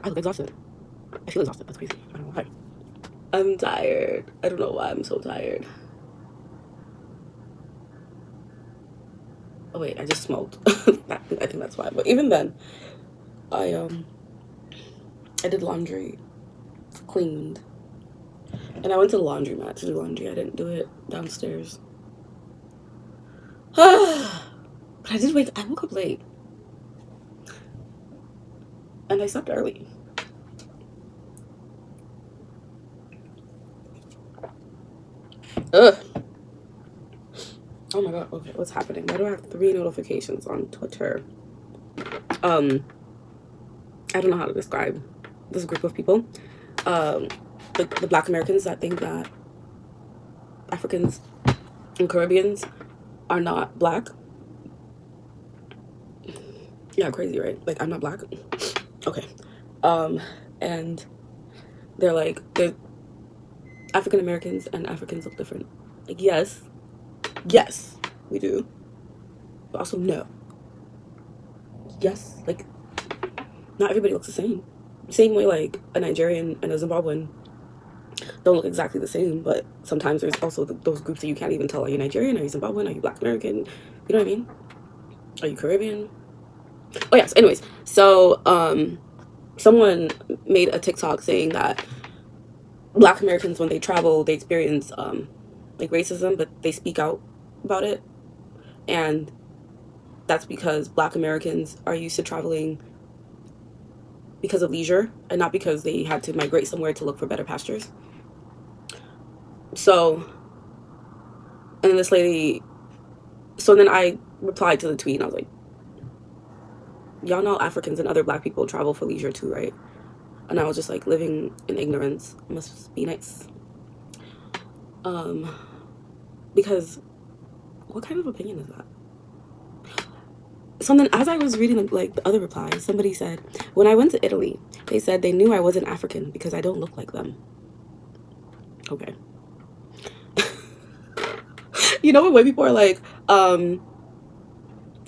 I look exhausted. I feel exhausted. That's crazy. I don't know why. I'm tired. I don't know why I'm so tired. Oh wait, I just smoked. I think that's why. But even then, I did laundry, cleaned, and I went to the laundromat to do laundry. I didn't do it downstairs. But I woke up late. And I slept early. Ugh. Oh my god, okay, what's happening? Why do I have 3 notifications on Twitter? I don't know how to describe this group of people. The Black Americans that think that Africans and Caribbeans are not Black. Yeah, crazy, right? Like, I'm not Black. Okay. And they're like, they're African Americans and Africans look different. Like, yes, we do. But also, no. Yes, like, not everybody looks the same. Same way, like, a Nigerian and a Zimbabwean don't look exactly the same, but sometimes there's also those groups that you can't even tell. Are you Nigerian? Are you Zimbabwean? Are you Black American? You know what I mean? Are you Caribbean? Oh, yes. Anyways, so, someone made a TikTok saying that Black Americans, when they travel, they experience, like, racism, but they speak out about it. And that's because Black Americans are used to traveling because of leisure and not because they had to migrate somewhere to look for better pastures. So, and then this lady, so then I replied to the tweet and I was like, y'all know Africans and other Black people travel for leisure too, right? And I was just like, living in ignorance must be nice. Because what kind of opinion is that? So then as I was reading like the other replies, somebody said, when I went to Italy, they said they knew I wasn't African because I don't look like them. Okay. You know, when white people are like, or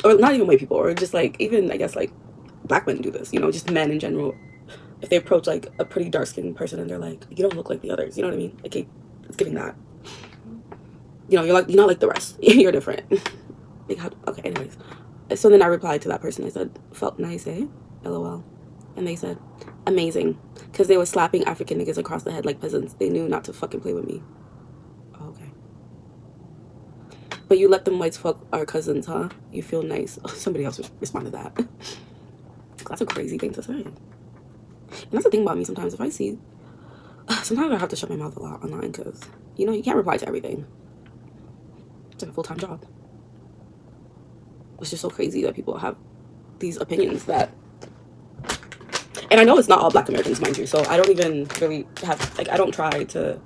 not even white people, or just like, even, I guess, like, Black men do this, you know, just men in general. If they approach, like, a pretty dark-skinned person and they're like, you don't look like the others, you know what I mean? Like, it's giving that. You know, you're not like the rest. You're different. Like, how, okay, anyways. So then I replied to that person. I said, felt nice, eh? LOL. And they said, amazing. Because they were slapping African niggas across the head like peasants. They knew not to fucking play with me. Oh, okay. But you let them whites fuck our cousins, huh? You feel nice. Oh, somebody else responded to that. That's a crazy thing to say. And that's the thing about me sometimes. If I see... Sometimes I have to shut my mouth a lot online because, you know, you can't reply to everything. It's like a full-time job. It's just so crazy that people have these opinions that... And I know it's not all Black Americans, mind you, so I don't even really have... Like, I don't try to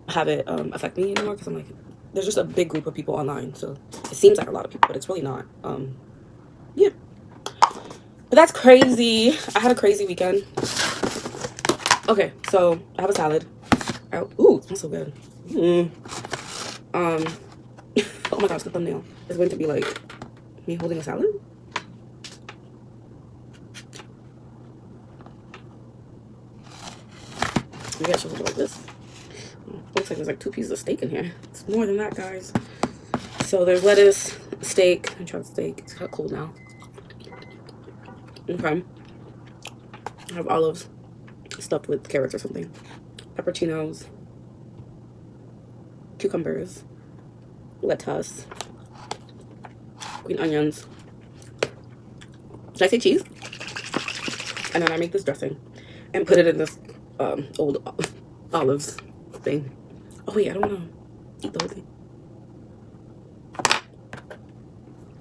have it affect me anymore because I'm like... There's just a big group of people online, so it seems like a lot of people, but it's really not. Yeah. But that's crazy. I had a crazy weekend. Okay, so I have a salad. Ooh, it smells so good. Oh my gosh, the thumbnail is going to be like me holding a salad. Maybe I should hold it like this. Looks like there's like 2 pieces of steak in here. It's more than that, guys. So there's lettuce, steak. I tried steak. It's kind of cold now. Okay. I have olives stuffed with carrots or something. Pepperoncinos. Cucumbers. Lettuce. Green onions. Did I say cheese? And then I make this dressing and put it in this old olives thing. Oh wait, I don't want to eat the whole thing.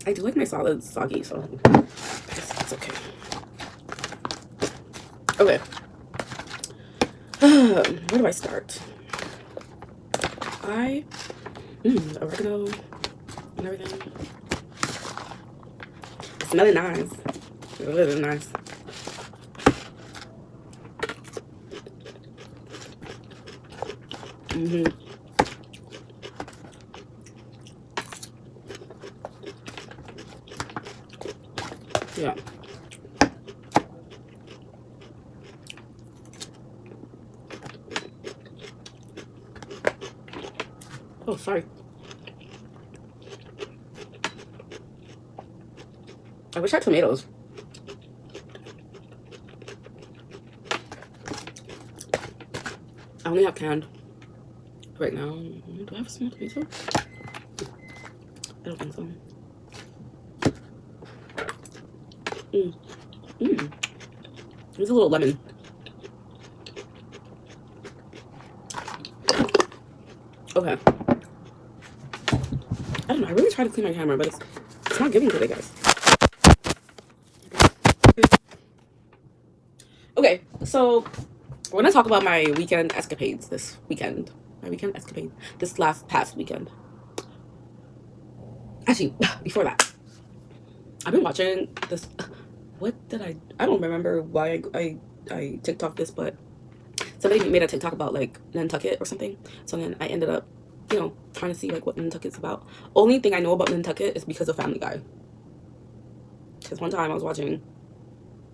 I do like my salads soggy, so I guess it's okay. Okay. Where do I start? Oregano and everything. It's smelling nice. Really nice. Yeah. Oh, sorry. I wish I had tomatoes. I only have canned right now. Do I have a small tomato? I don't think so. There's a little lemon. Okay. I don't know. I really try to clean my camera, but it's not giving today, guys. Okay, so we're gonna talk about my weekend escapades this weekend. My weekend escapade this past weekend. Actually, before that, I've been watching this. What did I don't remember why I TikTok this, but somebody made a TikTok about like Nantucket or something. So then I ended up, trying to see like what Nantucket's about. Only thing I know about Nantucket is because of Family Guy. Because one time I was watching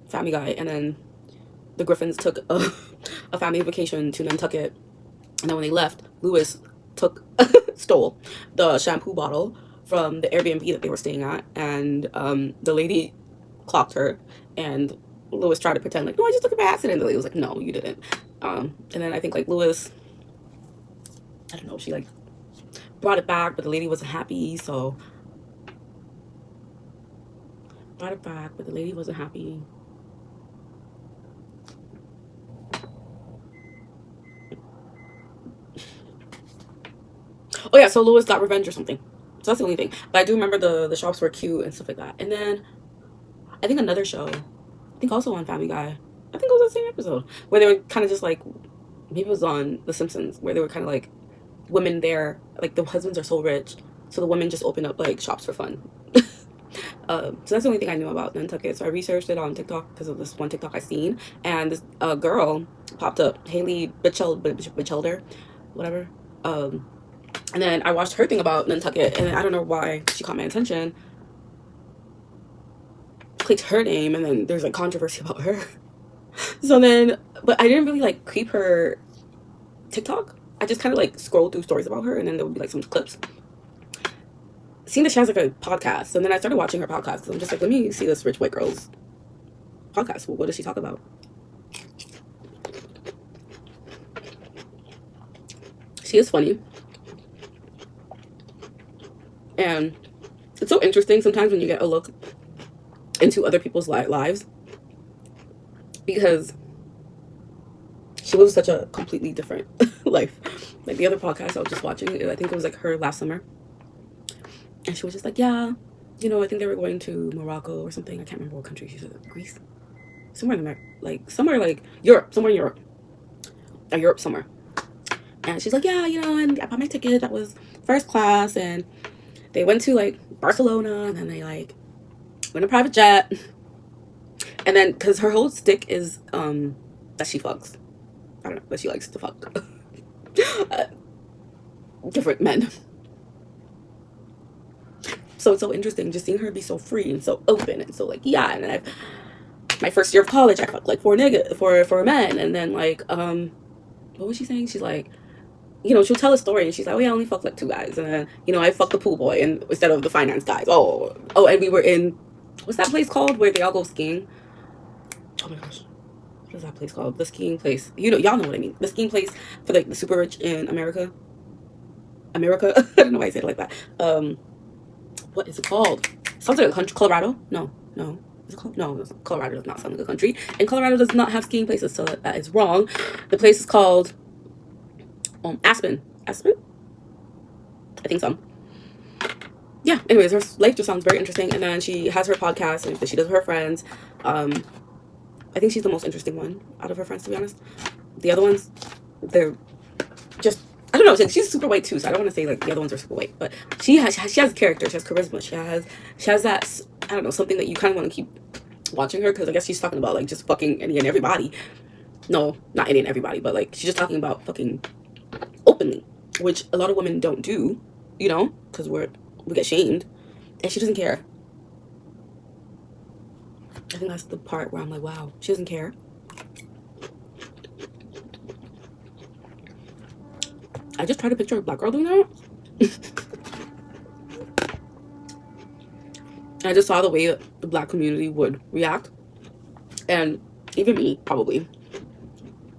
Family Guy, and then the Griffins took a family vacation to Nantucket, and then when they left, Lewis stole the shampoo bottle from the Airbnb that they were staying at, and the lady clocked her, and Lewis tried to pretend like, no, I just took it by accident. The lady was like, no, you didn't. And then I think like Lewis, I don't know, she like brought it back, but the lady wasn't happy, so brought it back, but the lady wasn't happy. Oh yeah, so Lewis got revenge or something. So that's the only thing. But I do remember the shops were cute and stuff like that. And then I think another show, I think also on Family Guy, I think it was the same episode, where they were kind of just like, maybe it was on The Simpsons, where they were kind of like women there, like the husbands are so rich, so the women just open up like shops for fun. So that's the only thing I knew about Nantucket. So I researched it on TikTok because of this one TikTok I seen, and this girl popped up, Haley Batchelder, whatever. And then I watched her thing about Nantucket, and I don't know why she caught my attention. Clicked her name, and then there's like controversy about her. So then, but I didn't really like creep her TikTok. I just kind of like scrolled through stories about her, and then there would be like some clips. Seeing that she has like a podcast, and then I started watching her podcast because I'm just like, let me see this rich white girl's podcast. Well, what does she talk about? She is funny. And it's so interesting sometimes when you get a look into other people's lives, because she lives such a completely different life. Like the other podcast I was just watching, I think it was like her last summer, and she was just like, yeah, I think they were going to Morocco or something. I can't remember what country she said. Greece, somewhere in America, like somewhere like Europe, somewhere in Europe, or Europe somewhere. And she's like, yeah, and I bought my ticket. That was first class, and they went to like Barcelona, and then they like went a private jet. And then because her whole stick is that she fucks, I don't know, that she likes to fuck different men. So it's so interesting just seeing her be so free and so open and so like, yeah. And then my first year of college, I fucked like four men, and then like what was she saying? She's like, she'll tell a story and she's like, oh yeah, I only fucked like 2 guys, and then I fucked the pool boy and instead of the finance guys. Oh, and we were in, what's that place called where they all go skiing? Oh my gosh, what is that place called? The skiing place. Y'all know what I mean. The skiing place for like the super rich in America. I don't know why I said it like that. What is it called? Sounds like a country. Colorado? No. Is it called? No, Colorado does not sound like a country, and Colorado does not have skiing places, so that is wrong. The place is called Aspen. I think so. Yeah, anyways, her life just sounds very interesting, and then she has her podcast and she does with her friends. I think she's the most interesting one out of her friends, to be honest. The other ones, they're just, I don't know, she's super white too, so I don't want to say like the other ones are super white, but she has character, she has charisma, she has that, I don't know, something that you kind of want to keep watching her, because I guess she's talking about like just fucking any and everybody. No, not any and everybody, but like she's just talking about fucking openly, which a lot of women don't do, because we get shamed, and she doesn't care. I think that's the part where I'm like, wow, she doesn't care. I just try to picture a black girl doing that. I just saw the way the black community would react, and even me probably,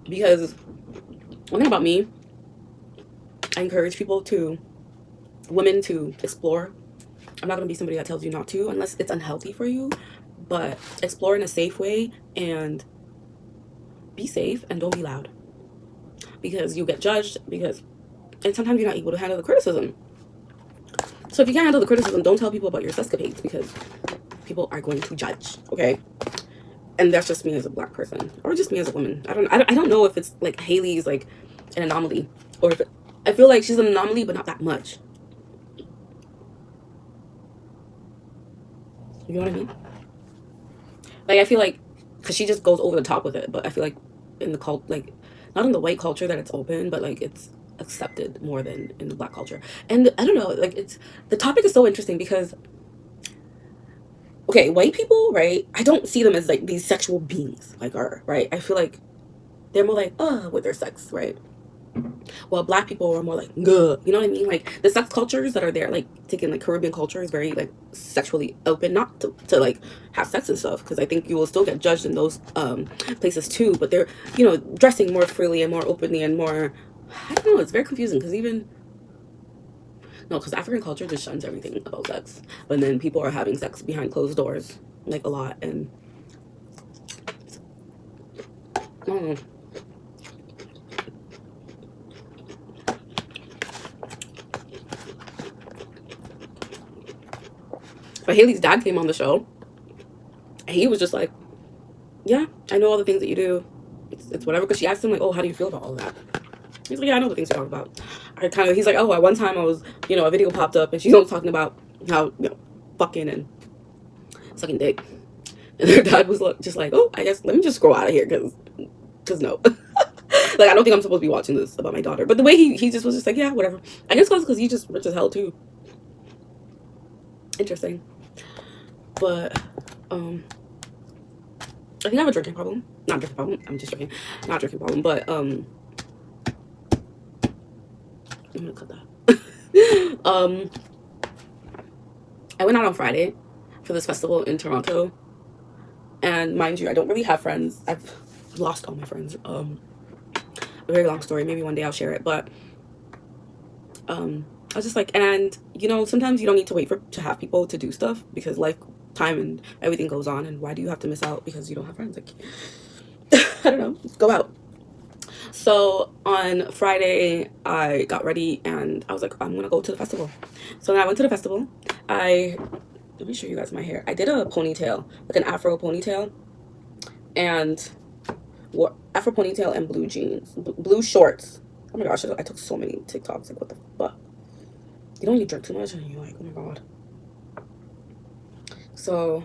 because one thing about me, I encourage women to explore. I'm not gonna be somebody that tells you not to unless it's unhealthy for you, but explore in a safe way and be safe and don't be loud, because you get judged, and sometimes you're not able to handle the criticism. So if you can't handle the criticism, don't tell people about your sescapades, because people are going to judge, okay? And that's just me as a black person, or just me as a woman. I don't know if it's like Haley's like an anomaly, or if I feel like she's an anomaly, but not that much. You know what I mean? Like, I feel like, because she just goes over the top with it, but I feel like in the cult, like, not in the white culture that it's open, but like it's accepted more than in the black culture. And I don't know, like, the topic is so interesting because, okay, white people, right, I don't see them as like these sexual beings like her, right? I feel like they're more like with their sex, right? Well, black people are more like, Gah. You know what I mean? Like, the sex cultures that are there, like taking like Caribbean culture is very like sexually open, not to like have sex and stuff, because I think you will still get judged in those places too, but they're, you know, dressing more freely and more openly and more, I don't know, it's very confusing, because because African culture just shuns everything about sex, but then people are having sex behind closed doors like a lot, and I don't know. But Haley's dad came on the show, and he was just like, yeah, I know all the things that you do. It's whatever. Because she asked him, like, oh, how do you feel about all of that? He's like, yeah, I know the things you talk about. He's like, oh, at one time I was, you know, a video popped up, and she's always talking about how, you know, fucking and sucking dick. And her dad was just like, oh, I guess let me just scroll out of here, because no. Like, I don't think I'm supposed to be watching this about my daughter. But the way he just was just like, yeah, whatever. I guess because he's just rich as hell, too. Interesting. But, I think I have a drinking problem. Not drinking problem. I'm just joking. Not drinking problem. But I'm gonna cut that. I went out on Friday for this festival in Toronto, and mind you, I don't really have friends. I've lost all my friends. A very long story. Maybe one day I'll share it. But I was just like, and you know, sometimes you don't need to wait to have people to do stuff, because life, time, and everything goes on, and why do you have to miss out because you don't have friends? Like, I don't know, go out. So on Friday I got ready and I was like, I'm gonna go to the festival. So then I went to the festival. Let me show you guys my hair. I did a ponytail, like an afro ponytail, and afro ponytail and blue jeans, blue shorts. Oh my gosh, I took so many TikToks, like, what the fuck? You know when you drink too much and you're like, oh my god. So,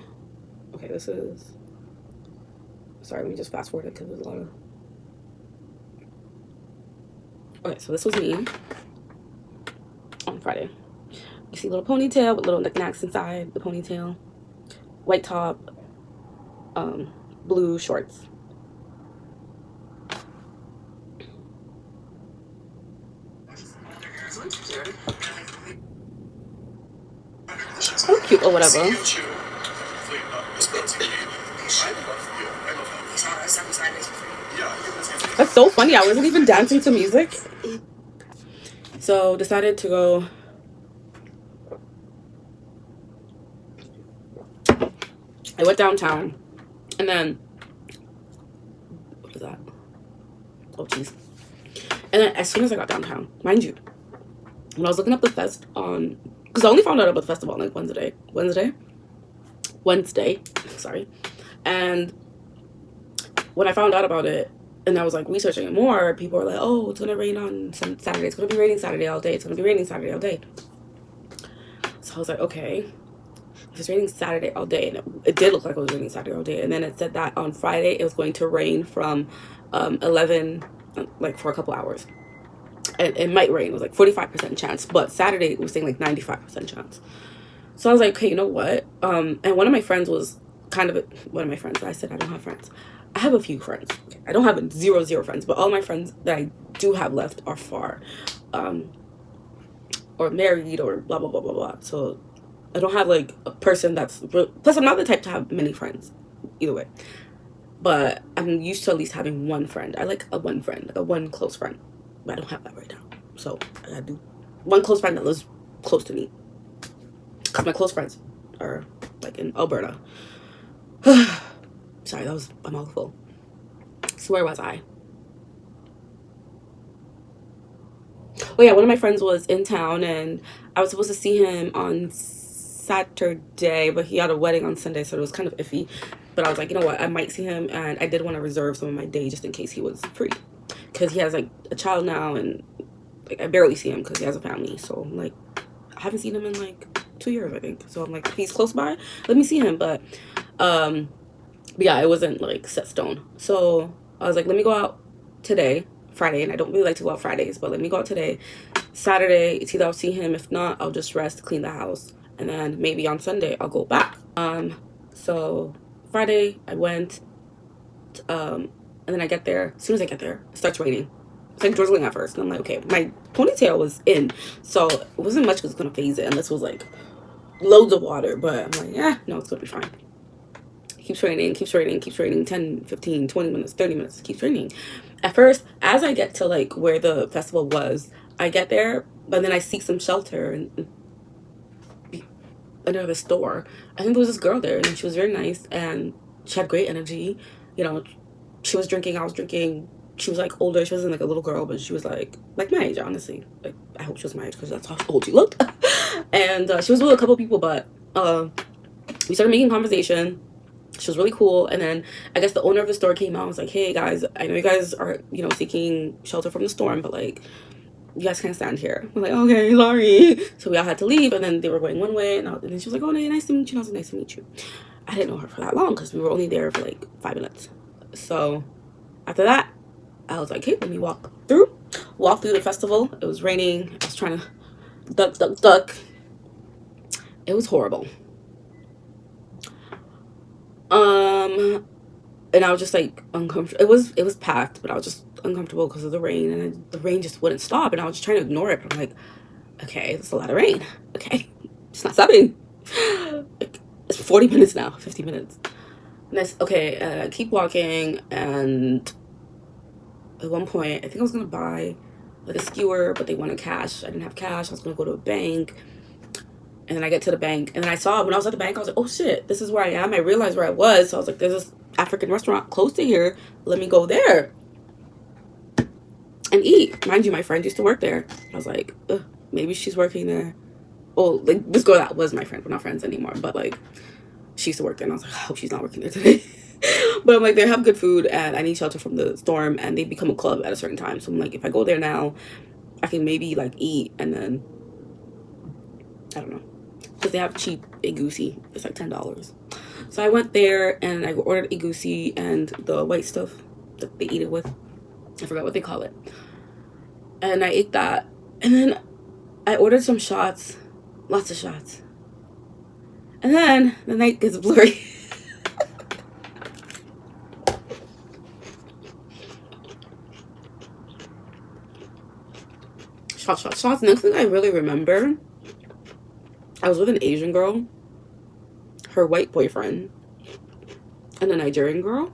okay, this is, sorry, let me just fast forward it because there's a lot of, okay, so this was me on Friday. You see a little ponytail with little knickknacks inside the ponytail, white top, blue shorts. Oh, cute or whatever. That's so funny. I wasn't even dancing to music. So decided to go. I went downtown, and then what is that? Oh jeez. And then as soon as I got downtown, mind you, when I was looking up the fest on, because I only found out about the festival on like Wednesday, sorry. And when I found out about it, and I was like researching it more, people were like, oh, it's gonna rain on Saturday. It's gonna be raining Saturday all day. It's gonna be raining Saturday all day. So I was like, okay, if it's raining Saturday all day, and it did look like it was raining Saturday all day. And then it said that on Friday it was going to rain from 11, like for a couple hours. And it might rain. It was like 45% chance, but Saturday it was saying like 95% chance. So I was like, okay, you know what? And one of my friends was one of my friends. I said I don't have friends. I have a few friends. Okay, I don't have zero friends, but all my friends that I do have left are far. or married or blah blah blah blah blah. So I don't have like a person that's plus I'm not the type to have many friends either way. But I'm used to at least having one friend. I like a one friend, like a one close friend. But I don't have that right now. So I gotta do one close friend that lives close to me. Because my close friends are like in Alberta. Sorry, that was a mouthful. So where was I? Oh yeah, one of my friends was in town and I was supposed to see him on Saturday, but he had a wedding on Sunday, so it was kind of iffy. But I was like, you know what, I might see him, and I did want to reserve some of my day just in case he was free, because he has like a child now, and like I barely see him because he has a family. So I'm like, I haven't seen him in like 2 years, I think. So I'm like, if he's close by, let me see him. But yeah, it wasn't like set stone. So I was like, let me go out today, Friday, and I don't really like to go out Fridays, but let me go out today. Saturday, it's either I'll see him, if not, I'll just rest, clean the house, and then maybe on Sunday I'll go back. So Friday I went, and then I get there. As soon as I get there, it starts raining. It's like drizzling at first, and I'm like, okay, my ponytail was in, so it wasn't much was gonna phase it, and this was like loads of water. But I'm like, yeah, no, it's gonna be fine. Keeps raining, keeps raining, keeps raining. 10, 15, 20 minutes, 30 minutes, keeps raining. At first, as I get to like where the festival was, I get there, but then I seek some shelter and under the store. I think there was this girl there, and she was very nice, and she had great energy. You know, she was drinking, I was drinking. She was like older. She wasn't like a little girl, but she was like my age, honestly. Like, I hope she was my age because that's how old she looked. And she was with a couple people, but we started making conversation. She was really cool. And then I guess the owner of the store came out and was like, hey guys, I know you guys are, you know, seeking shelter from the storm, but like, you guys can't stand here. We're like, okay, sorry. So we all had to leave, and then they were going one way, and then she was like, oh, nice to meet you. And I was like, nice to meet you. I didn't know her for that long because we were only there for like 5 minutes. So after that, I was like, hey, let me walk through the festival. It was raining. I was trying to duck. It was horrible. And I was just like uncomfortable. It was packed, but I was just uncomfortable because of the rain, and the rain just wouldn't stop, and I was just trying to ignore it. But I'm like, okay, it's a lot of rain. Okay, it's not stopping. Like, it's 40 minutes now, 50 minutes. And I keep walking, and at one point, I think I was gonna buy like a skewer, but they wanted cash. I didn't have cash. I was gonna go to a bank. And then I get to the bank, and then I saw, when I was at the bank, I was like, oh shit, this is where I am. I realized where I was. So I was like, there's this African restaurant close to here. Let me go there and eat. Mind you, my friend used to work there. I was like, ugh, maybe she's working there. Oh, like, this girl that was my friend, we're not friends anymore, but like, she used to work there, and I was like, I hope she's not working there today. But I'm like, they have good food, and I need shelter from the storm, and they become a club at a certain time. So I'm like, if I go there now, I can maybe like eat, and then I don't know, because they have cheap egusi. It's like $10. So I went there and I ordered egusi and the white stuff that they eat it with. I forgot what they call it. And I ate that. And then I ordered some shots. Lots of shots. And then the night gets blurry. Shots. Next thing I really remember, I was with an Asian girl, her white boyfriend, and a Nigerian girl,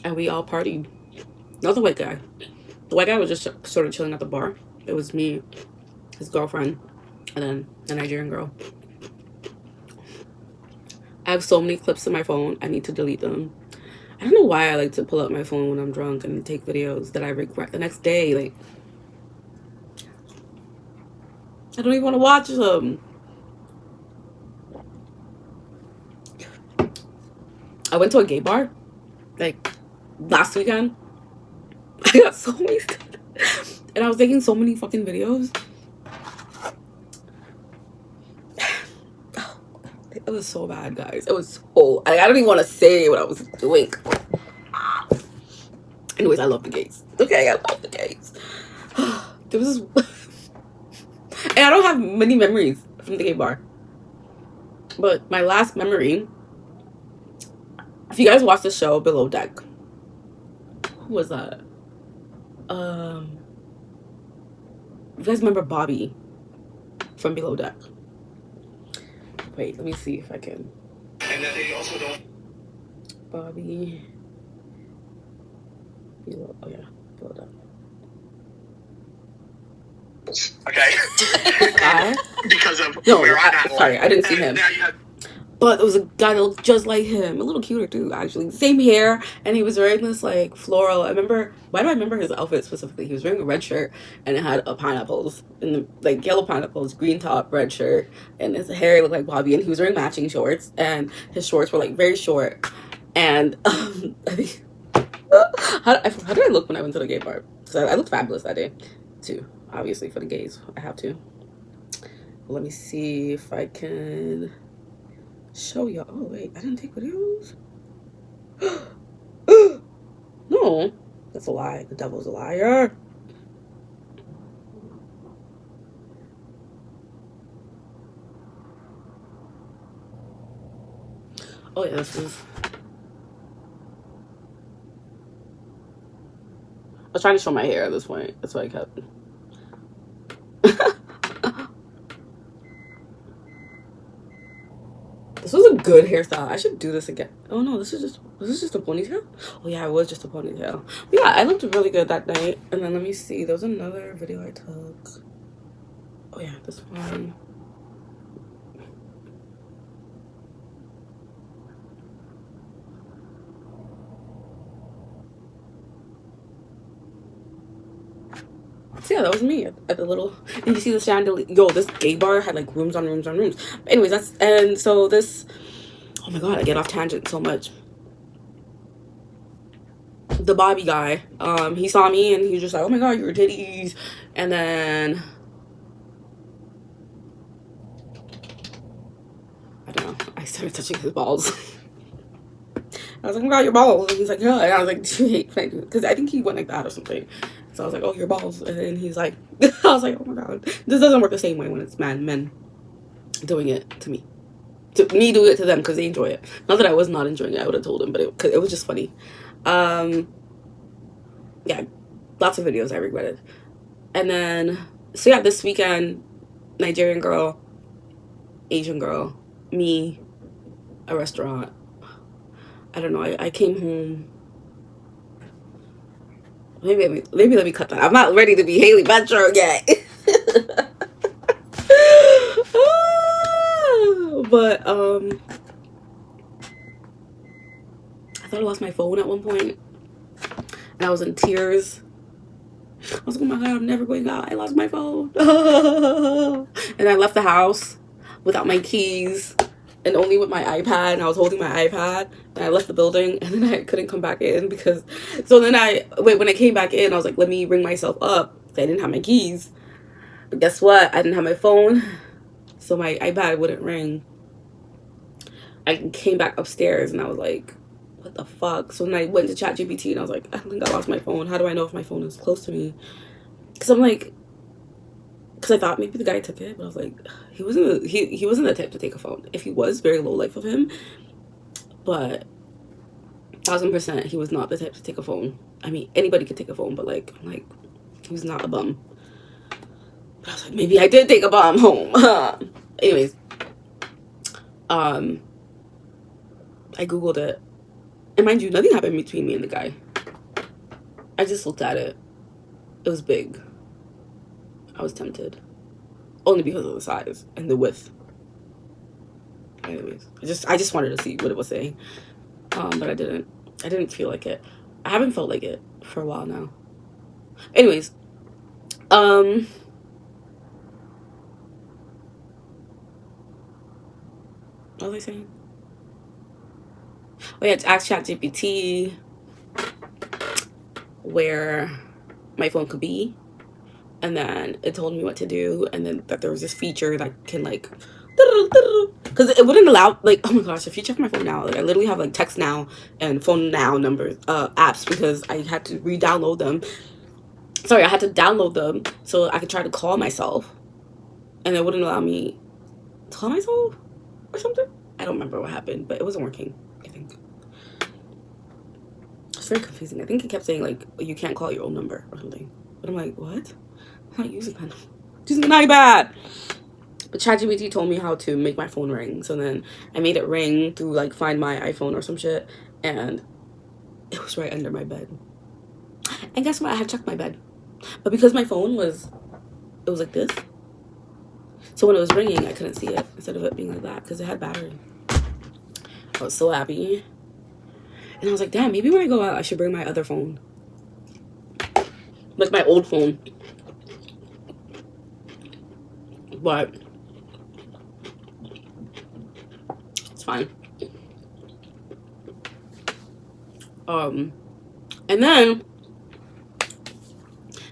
and we all partied. Not the white guy. The white guy was just sort of chilling at the bar. It was me, his girlfriend, and then the Nigerian girl. I have so many clips in my phone. I need to delete them. I don't know why I like to pull up my phone when I'm drunk and take videos that I regret the next day. Like, I don't even want to watch them. I went to a gay bar, like, last weekend. I got so wasted. And I was taking so many fucking videos. It was so bad, guys. It was so... I don't even want to say what I was doing. Anyways, I love the gays. Okay, I love the gays. There was this... And I don't have many memories from the gay bar. But my last memory... If you guys watch the show Below Deck... Who was that? you guys remember Bobby from Below Deck. Wait, let me see if I can. And that they also don't. Bobby. Below, oh yeah, Below Deck. Okay. Because of where I'm at. Sorry, I didn't see him. But there was a guy that looked just like him, a little cuter too, actually. Same hair, and he was wearing this like floral. I remember. Why do I remember his outfit specifically? He was wearing a red shirt, and it had pineapples, and the, like yellow pineapples, green top, red shirt, and his hair looked like Bobby. And he was wearing matching shorts, and his shorts were like very short. And I think how did I look when I went to the gay bar? Because I looked fabulous that day, too. Obviously for the gays, I have to. Let me see if I can show y'all. Oh wait, I didn't take videos. No, that's a lie. The devil's a liar. Oh yeah, this is. I was trying to show my hair at this point. That's why I kept. This was a good hairstyle. I should do this again. Oh no, was this just a ponytail? Oh yeah, it was just a ponytail. But yeah, I looked really good that night. And then let me see. There was another video I took. Oh yeah, this one. So yeah, that was me at the little, and you see the chandelier. Yo, this gay bar had like rooms on rooms on rooms. But anyways, and so this, oh my god, I get off tangent so much. The Bobby guy, he saw me and he was just like, oh my god, your titties. And then I don't know, I started touching his balls. I was like, oh my god, your balls. And he's like, yeah. And I was like, do you hate fake? Because I think he went like that or something. So I was like, oh, your balls. And then he's like, I was like, oh my god, this doesn't work the same way when it's men doing it to me. To me do it to them because they enjoy it. Not that I was not enjoying it, I would have told him, but it was just funny. Yeah, lots of videos I regretted. And then, so yeah, this weekend, Nigerian girl, Asian girl, me, a restaurant. I don't know, I came home. Maybe let me cut that. I'm not ready to be Haley Metro yet. But I thought I lost my phone at one point, and I was in tears. I was like, oh my god, I'm never going out. I lost my phone. And I left the house without my keys and only with my iPad, and I was holding my iPad, and I left the building, and then I couldn't come back in because, so then when I came back in, I was like, let me ring myself up. I didn't have my keys. But guess what? I didn't have my phone, so my iPad wouldn't ring. I came back upstairs, and I was like, what the fuck? So then I went to ChatGPT, and I was like, I think I lost my phone. How do I know if my phone is close to me? Because I'm like, because I thought maybe the guy took it, but I was like, he wasn't the type to take a phone. If he was, very low life of him, but 1000% he was not the type to take a phone. I mean, anybody could take a phone, but like, I'm like, he was not a bum. But I was like, maybe I did take a bomb home. Anyways, I googled it, and mind you, nothing happened between me and the guy. I just looked at it. It was big. I was tempted, only because of the size and the width. Anyways, I just wanted to see what it was saying, but I didn't feel like it. I haven't felt like it for a while now. Anyways, what was I saying? Oh yeah, to ask ChatGPT where my phone could be, and then it told me what to do, and then that there was this feature that can like, because it wouldn't allow, like, oh my gosh, if you check my phone now, like I literally have like Text Now and Phone Now numbers, apps, because I had to re-download them. Sorry, I had to download them so I could try to call myself, and it wouldn't allow me to call myself or something. I don't remember what happened, but it wasn't working, I think. It's very confusing. I think it kept saying like, you can't call your own number or something, but I'm like, what? I'm not using that. Using an iPad. But ChatGPT told me how to make my phone ring. So then I made it ring through like Find My iPhone or some shit. And it was right under my bed. And guess what? I had checked my bed. But because my phone was, it was like this. So when it was ringing, I couldn't see it. Instead of it being like that. Because it had battery. I was so happy. And I was like, damn, maybe when I go out, I should bring my other phone. Like my old phone. But it's fine. And then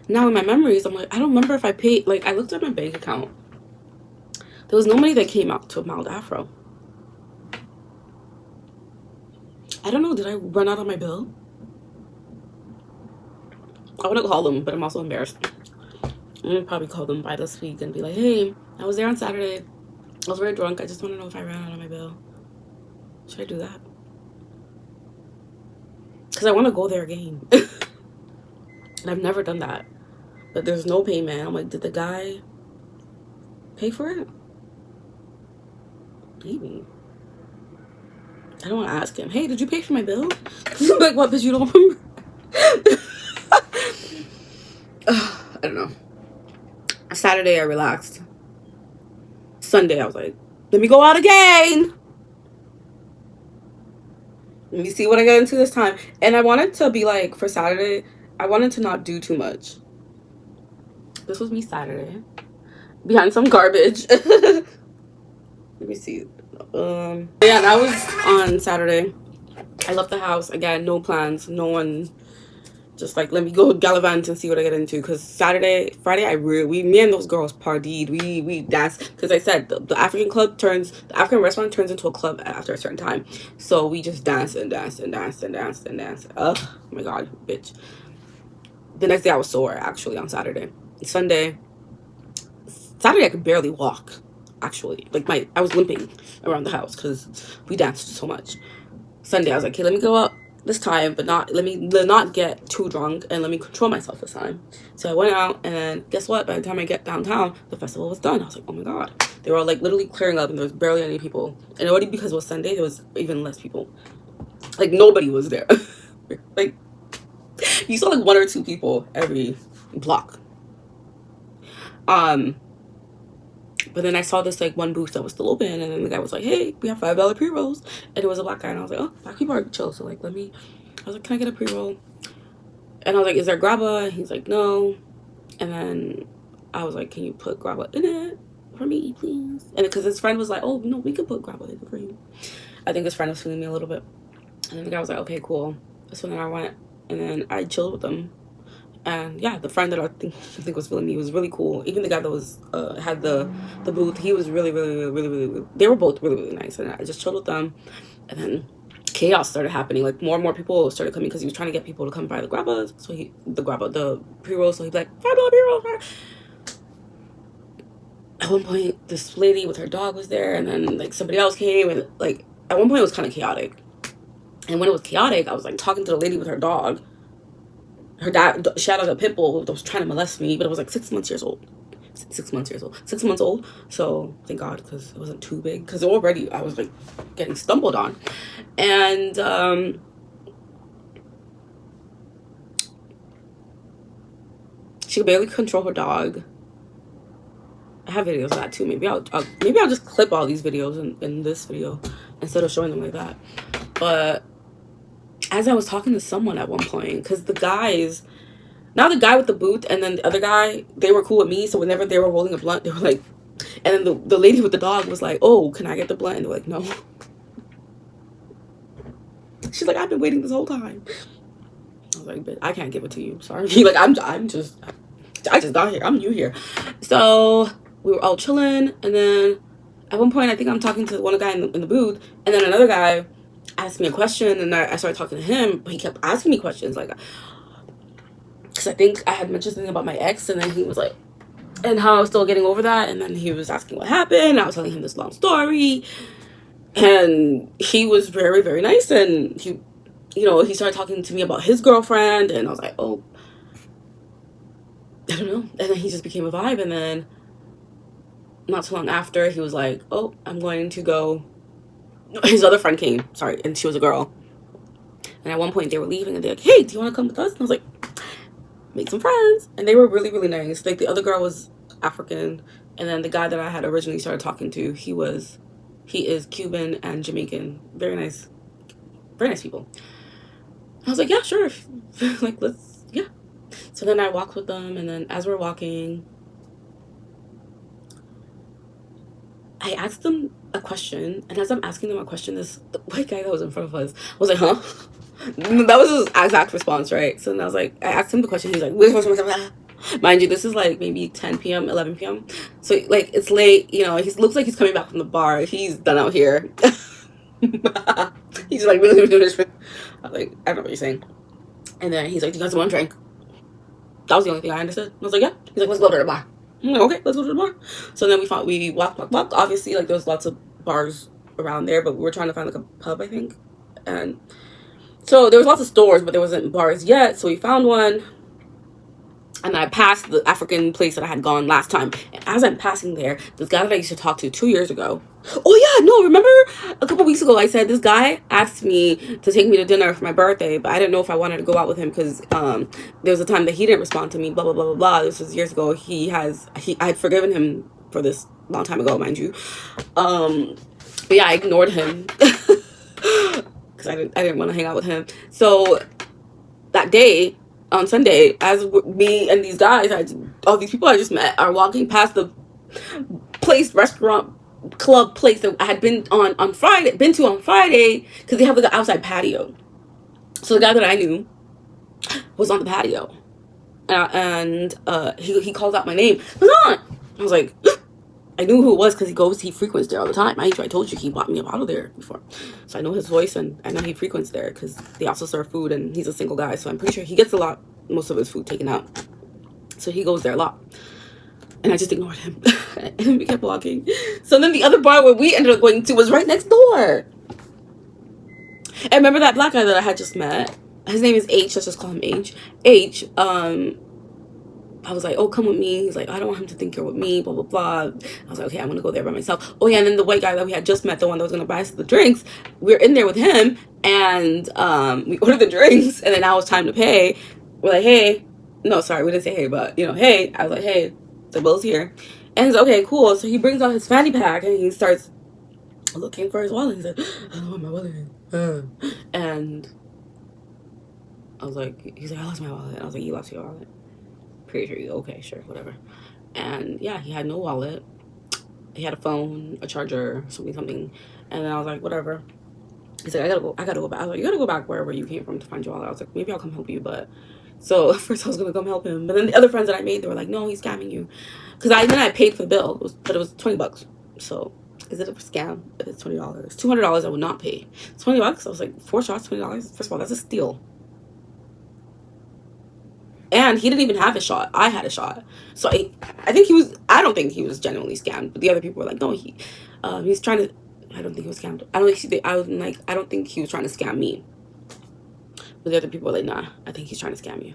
now in my memories, I'm like, I don't remember if I paid. Like, I looked at my bank account. There was no money that came out to a mild afro. I don't know. Did I run out of my bill? I want to call them, but I'm also embarrassed. I'm gonna probably call them by this week and be like, hey, I was there on Saturday. I was very drunk. I just want to know if I ran out of my bill. Should I do that? Because I want to go there again. And I've never done that. But there's no payment. I'm like, did the guy pay for it? Maybe. I don't want to ask him, hey, did you pay for my bill? I'm like, what, bitch, you don't remember? I don't know. Saturday, I relaxed. Sunday, I was like, let me go out again. Let me see what I get into this time. And I wanted to be like, for Saturday, I wanted to not do too much. This was me Saturday. Behind some garbage. Let me see. Yeah, that was on Saturday. I left the house. Again, no plans. No one. Just like, let me go gallivant and see what I get into. Because Friday, me and those girls partied. We danced. Because I said, the African restaurant turns into a club after a certain time. So we just danced and danced and danced and danced and danced. Ugh, oh my God, bitch. The next day I was sore, actually, on Saturday. Saturday I could barely walk, actually. Like, I was limping around the house because we danced so much. Sunday, I was like, okay, let me go out this time, but let me not get too drunk and let me control myself this time. So I went out, and guess what? By the time I get downtown, the festival was done. I was like, oh my God. They were all like literally clearing up, and there was barely any people. And already because it was Sunday, there was even less people. Like, nobody was there. Like, you saw like 1 or 2 people every block. But then I saw this like one booth that was still open, and then the guy was like, hey, we have $5 pre-rolls. And it was a black guy, and I was like, oh, black people are chill, so like, I was like, can I get a pre-roll? And I was like, is there grabba? He's like, no. And then I was like, can you put grabba in it for me, please? And because his friend was like, oh, no, we could put grabba in it for you. I think his friend was feeling me a little bit. And then the guy was like, okay, cool. So then I went, and then I chilled with them. And yeah, the friend that I think was feeling me was really cool. Even the guy that was had the booth, he was really, they were both really nice. And I just chilled with them. And then chaos started happening. Like, more and more people started coming because he was trying to get people to come buy the grabbas. So the pre-roll. So he'd be like, $5 pre-roll. At one point, this lady with her dog was there, and then like somebody else came, and like at one point it was kind of chaotic. And when it was chaotic, I was like talking to the lady with her dog. Her dad, she had like a pit bull that was trying to molest me, but it was like 6 months old. 6 months old. So thank God, because it wasn't too big. Because already I was like getting stumbled on. And she could barely control her dog. I have videos of that too. Maybe I'll just clip all these videos in this video instead of showing them like that. But as I was talking to someone at one point, because the guys, now the guy with the booth and then the other guy, they were cool with me. So whenever they were rolling a blunt, they were like, and then the lady with the dog was like, oh, can I get the blunt? And they're like, no. She's like, I've been waiting this whole time. I was like, but I can't give it to you. Sorry. Like, I just got here. I'm new here. So we were all chilling. And then at one point, I think I'm talking to one guy in the booth. And then another guy asked me a question, and I started talking to him, but he kept asking me questions, like, because I think I had mentioned something about my ex, and then he was like, and how I was still getting over that, and then he was asking what happened. I was telling him this long story, and he was very, very nice, and he, he started talking to me about his girlfriend, and I was like, oh, I don't know. And then he just became a vibe. And then not too long after, he was like, oh, I'm going to go. His other friend came, sorry, and she was a girl. And at one point they were leaving and they're like, hey, do you want to come with us? And I was like, make some friends. And they were really, really nice. Like, the other girl was African, and then the guy that I had originally started talking to, he is Cuban and Jamaican. Very nice people. I was like, yeah, sure. Like, let's, yeah. So then I walked with them, and then as we're walking, I asked them a question, and as I'm asking them a question, the white guy that was in front of us was like, huh? That was his exact response, right? So then I was like, I asked him the question, he's like, mind you, this is like maybe 10 p.m., 11 p.m. So, like, it's late, you know, he looks like he's coming back from the bar. He's done out here. He's like, really doing this. I was like, I don't know what you're saying. And then he's like, do you guys want a drink? That was the only thing I understood. I was like, yeah. He's like, let's go to the bar. I'm like, okay, let's go to the bar. So then we walked. Obviously, like, there's lots of bars around there, but we were trying to find, like, a pub, I think. And so there was lots of stores, but there wasn't bars yet. So we found one. And I passed the African place that I had gone last time. And as I'm passing there, this guy that I used to talk to 2 years ago. Oh, yeah, no, remember a couple weeks ago I said this guy asked me to take me to dinner for my birthday, but I didn't know if I wanted to go out with him because there was a time that he didn't respond to me, blah, blah, blah, blah, blah. This was years ago. I had forgiven him for this long time ago, mind you. But yeah, I ignored him because I didn't want to hang out with him. So that day, on Sunday, as me and these guys, all these people I just met are walking past the restaurant, club place that I had been to on Friday, because they have like an outside patio. So the guy that I knew was on the patio, and he called out my name. I was like, I knew who it was because he frequents there all the time. I told you he bought me a bottle there before. So I know his voice, and I know he frequents there because they also serve food, and he's a single guy. So I'm pretty sure he gets most of his food taken out. So he goes there a lot. And I just ignored him. And we kept walking. So then the other bar where we ended up going to was right next door. And remember that black guy that I had just met? His name is H. Let's just call him H. H, I was like, oh, come with me. He's like, I don't want him to think you're with me, blah, blah, blah. I was like, okay, I'm going to go there by myself. Oh, yeah, and then the white guy that we had just met, the one that was going to buy us the drinks, we were in there with him, and we ordered the drinks, and then now it's time to pay. We're like, hey. No, sorry, we didn't say hey, but, hey. I was like, hey, the bill's here. And he's like, okay, cool. So he brings out his fanny pack, and he starts looking for his wallet. He's like, I don't want my wallet. And I was like, he's like, I lost my wallet. And I was like, you lost your wallet? Pretty sure you, okay, sure, whatever. And yeah, he had no wallet. He had a phone, a charger, something. And then I was like, whatever. He's like, I gotta go back. I was like, you gotta go back wherever you came from to find your wallet. I was like, maybe I'll come help you. But so at first I was gonna come help him, but then the other friends that I made, they were like, no, he's scamming you. Because I paid for the bill, but it was $20. So is it a scam? If it's $20, $200 I would not pay. $20. I was like, 4 shots, $20. First of all, that's a steal. And he didn't even have a shot. I had a shot. So I don't think he was genuinely scammed. But the other people were like, no, he's trying to, I don't think he was scammed. I don't think he was trying to scam me. But the other people were like, nah, I think he's trying to scam you.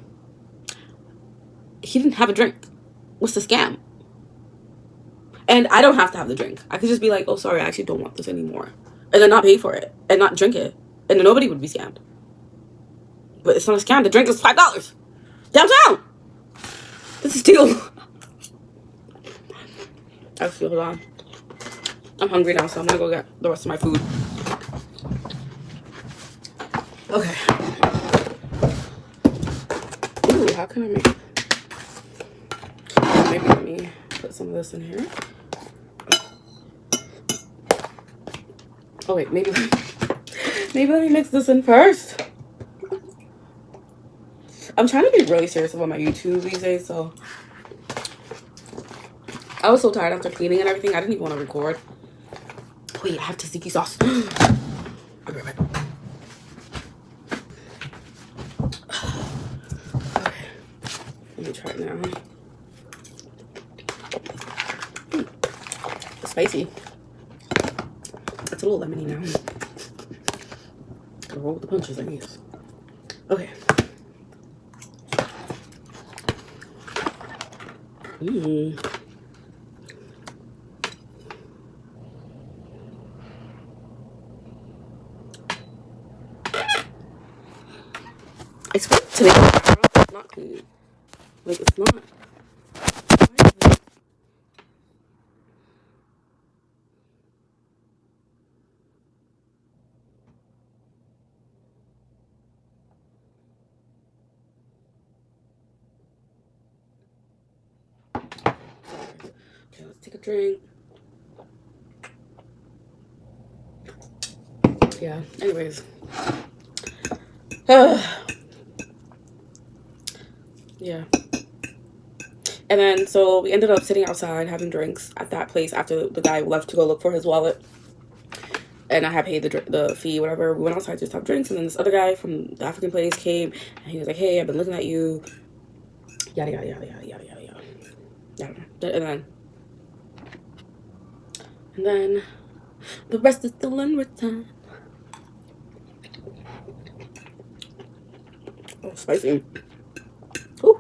He didn't have a drink. What's the scam? And I don't have to have the drink. I could just be like, oh, sorry, I actually don't want this anymore. And then not pay for it. And not drink it. And then nobody would be scammed. But it's not a scam. The drink is $5. Downtown! This is steal. Actually, hold on. I'm hungry now, so I'm gonna go get the rest of my food. Okay. Ooh, how can I make... Maybe let me put some of this in here. Oh, wait, maybe let me mix this in first. I'm trying to be really serious about my YouTube these days, so I was so tired after cleaning and everything. I didn't even want to record. Wait, I have tzatziki sauce. I'll be right back. Okay, let me try it now. It's spicy. It's a little lemony now. Gotta roll with the punches, I guess. Okay. Mm. I swear today it's not clean. Like it's not. Why is it? Okay, let's take a drink. Yeah. Anyways. Yeah. And then so we ended up sitting outside having drinks at that place after the guy left to go look for his wallet. And I had paid the fee, whatever. We went outside to just have drinks, and then this other guy from the African place came, and he was like, "Hey, I've been looking at you." Yada yada yada yada yada yada yada. And then the rest is still in return. Oh, spicy. Ooh.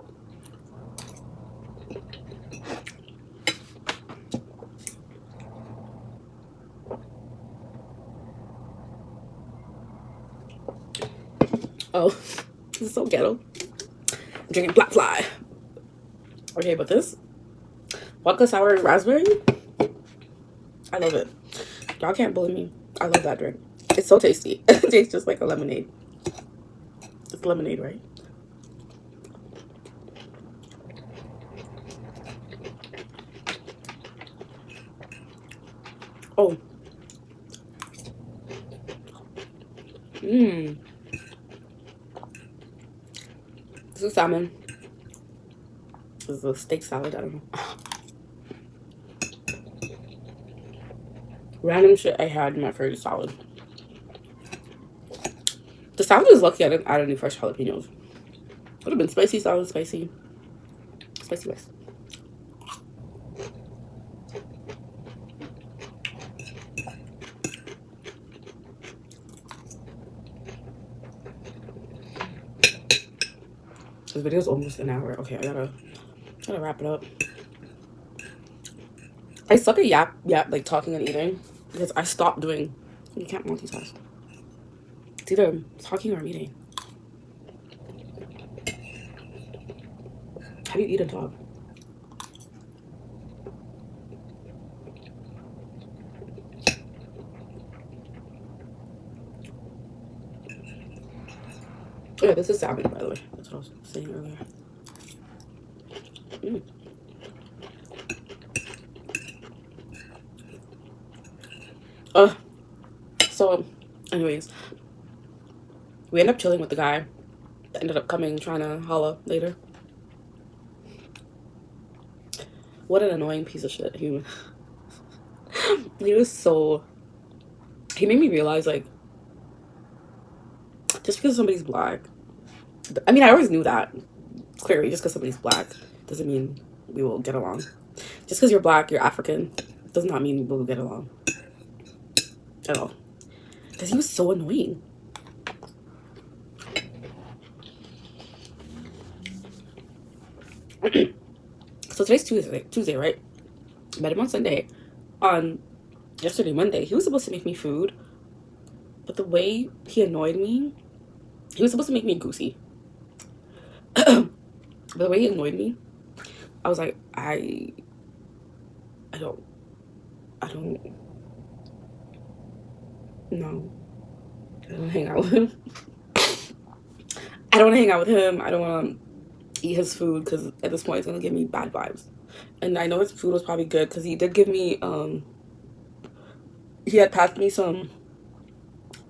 Oh, this is so ghetto. I'm drinking Black Fly. Okay, but this vodka sour raspberry, I love it. Y'all can't bully me. I love that drink. It's so tasty. It tastes just like a lemonade. It's lemonade, right? Oh. Mmm. This is salmon. This is a steak salad. I don't know. Random shit I had in my favorite salad. The salad is lucky I didn't add any fresh jalapenos. Would have been spicy salad, spicy rice. This video is almost an hour. Okay, I gotta wrap it up. I suck at yap like talking and eating because I stopped doing. You can't multitask. It's either talking or I'm eating. How do you eat and talk? Oh, yeah, this is salmon, by the way. That's what I was saying earlier. So, anyways, we end up chilling with the guy that ended up coming, trying to holla later. What an annoying piece of shit. He was so... He made me realize, like, just because somebody's black... I mean, I always knew that. Clearly, just because somebody's black doesn't mean we will get along. Just because you're black, you're African, does not mean we will get along. At all. Because he was so annoying. So today's Tuesday, right? Met him on Sunday. On yesterday, Monday, he was supposed to make me food, but the way he annoyed me, he was supposed to make me goosey. But the way he annoyed me, I was like, I don't no. I don't hang out with him. I don't want to hang out with him. I don't want to eat his food because at this point it's going to give me bad vibes. And I know his food was probably good because he did give me, he had passed me some,